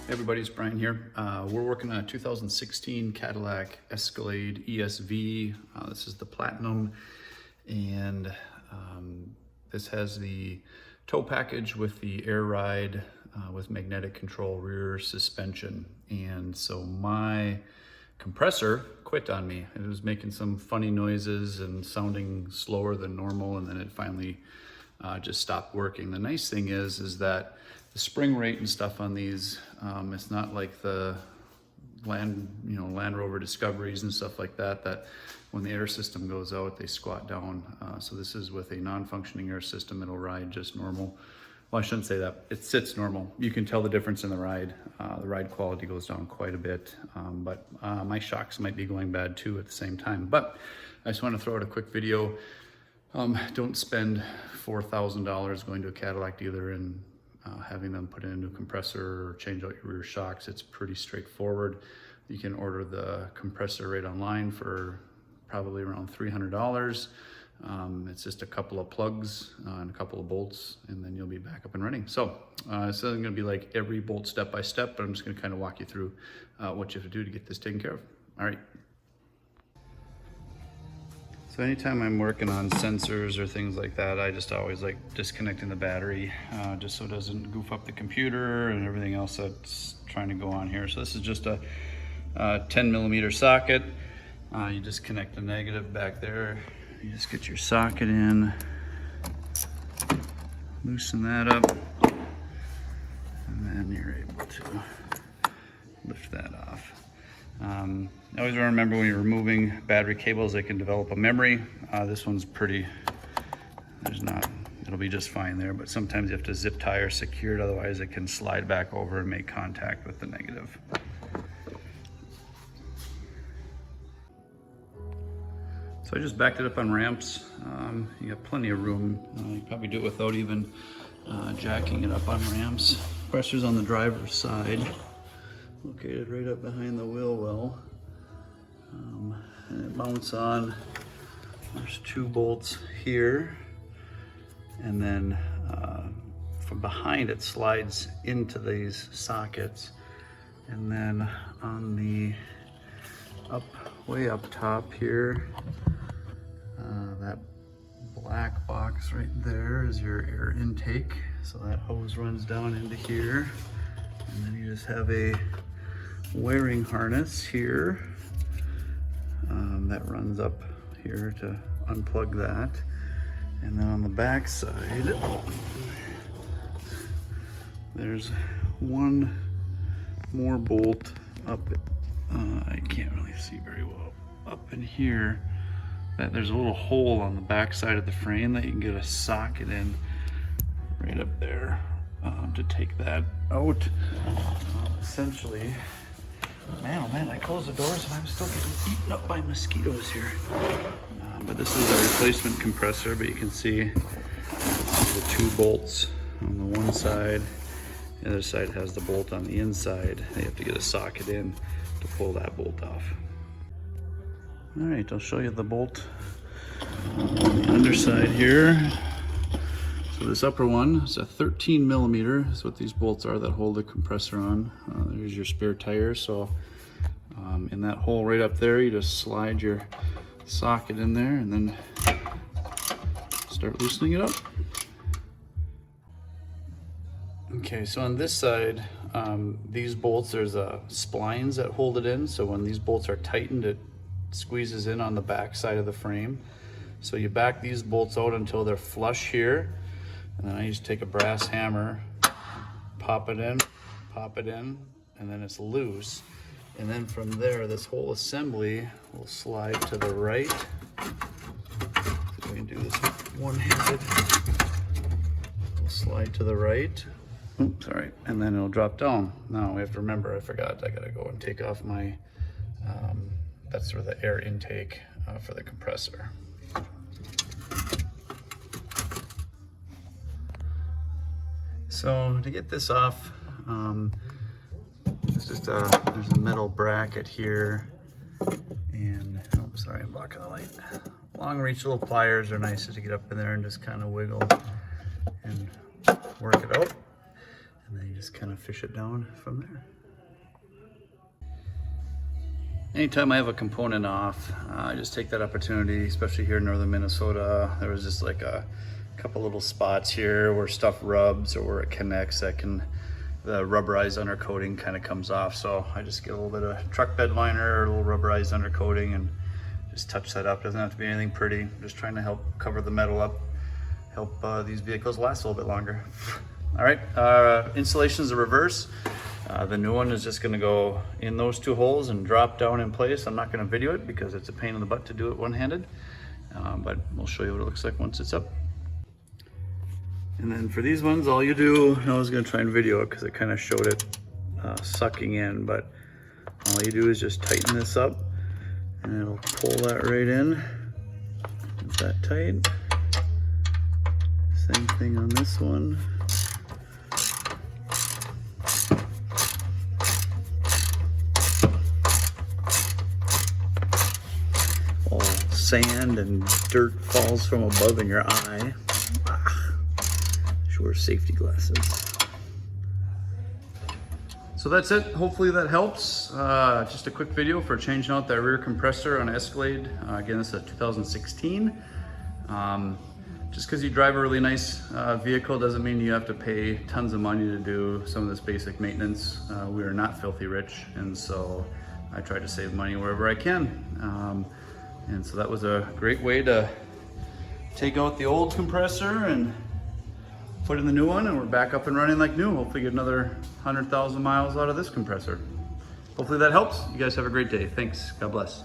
Everybody, it's Brian here. We're working on a 2016 Cadillac Escalade ESV. This is the Platinum, and this has the tow package with the air ride with magnetic control rear suspension. And so my compressor quit on me. It was making some funny noises and sounding slower than normal, and then it finally just stopped working. The nice thing is that the spring rate and stuff on these, it's not like the Land Rover Discoveries and stuff like that, that when the air system goes out, they squat down. So this is with a non-functioning air system. It'll ride just normal. Well, I shouldn't say that. It sits normal. You can tell the difference in the ride. The ride quality goes down quite a bit, but my shocks might be going bad too at the same time. But I just want to throw out a quick video. Don't spend $4,000 going to a Cadillac dealer and having them put in a new compressor or change out your rear shocks. It's pretty straightforward. You can order the compressor right online for probably around $300. It's just a couple of plugs and a couple of bolts, and then you'll be back up and running. So this isn't going to be like every bolt step by step, but I'm just going to kind of walk you through what you have to do to get this taken care of. All right. So anytime I'm working on sensors or things like that, I just always like disconnecting the battery just so it doesn't goof up the computer and everything else that's trying to go on here. So this is just a 10mm socket. You just connect the negative back there. You just get your socket in, loosen that up, and then you're able to lift that off. Always remember when you're removing battery cables, they can develop a memory. This one's pretty, it'll be just fine there, but sometimes you have to zip tie or secure it, otherwise it can slide back over and make contact with the negative. So I just backed it up on ramps. You got plenty of room. You can probably do it without even jacking it up on ramps. Compressor's on the driver's side, located right up behind the wheel well. And it mounts on, there's 2 bolts here, and then from behind it slides into these sockets, and then on the way up top here, that black box right there is your air intake. So that hose runs down into here, and then you just have a wiring harness here that runs up here to unplug that. And then on the back side, there's one more bolt up, I can't really see very well, up in here. That there's a little hole on the back side of the frame that you can get a socket in right up there to take that out. Essentially, man, oh man, I closed the doors and I'm still getting eaten up by mosquitoes here. But this is a replacement compressor, but you can see the 2 bolts on the one side. The other side has the bolt on the inside. They have to get a socket in to pull that bolt off. All right, I'll show you the bolt on the underside here. So this upper one is a 13mm. That's what these bolts are that hold the compressor on. There's your spare tire. So in that hole right up there, you just slide your socket in there and then start loosening it up. Okay, so on this side, these bolts, there's splines that hold it in. So when these bolts are tightened, it squeezes in on the back side of the frame. So you back these bolts out until they're flush here, and then I just take a brass hammer, pop it in, and then it's loose. And then from there, this whole assembly will slide to the right. So we can do this one-handed. We'll slide to the right. Oops, sorry. And then it'll drop down. Now we have to remember, I forgot, I gotta go and take off my, that's sort of the air intake for the compressor. So to get this off, it's just there's a metal bracket here, and oh, sorry, I'm blocking the light. long reach little pliers are nice to get up in there and just kind of wiggle and work it out. And then you just kind of fish it down from there. Anytime I have a component off, I just take that opportunity, especially here in northern Minnesota. There was just like a couple little spots here where stuff rubs or where it connects that the rubberized undercoating kind of comes off. So I just get a little bit of truck bed liner or a little rubberized undercoating and just touch that up. Doesn't have to be anything pretty. Just trying to help cover the metal up, help these vehicles last a little bit longer. All right, installation is the reverse. The new one is just gonna go in those two holes and drop down in place. I'm not gonna video it because it's a pain in the butt to do it one-handed, but we'll show you what it looks like once it's up. And then for these ones, all you do, I was gonna try and video it because it kind of showed it sucking in, but all you do is just tighten this up and it'll pull that right in. Is that tight? Same thing on this one. All sand and dirt falls from above in your eye. Wear safety glasses. So that's it. Hopefully that helps. Just a quick video for changing out that rear compressor on Escalade. Again, this is a 2016. Just because you drive a really nice vehicle doesn't mean you have to pay tons of money to do some of this basic maintenance. We are not filthy rich, and so I try to save money wherever I can. And so that was a great way to take out the old compressor and put in the new one, and we're back up and running like new. Hopefully get another 100,000 miles out of this compressor. Hopefully that helps. You guys have a great day. Thanks. God bless.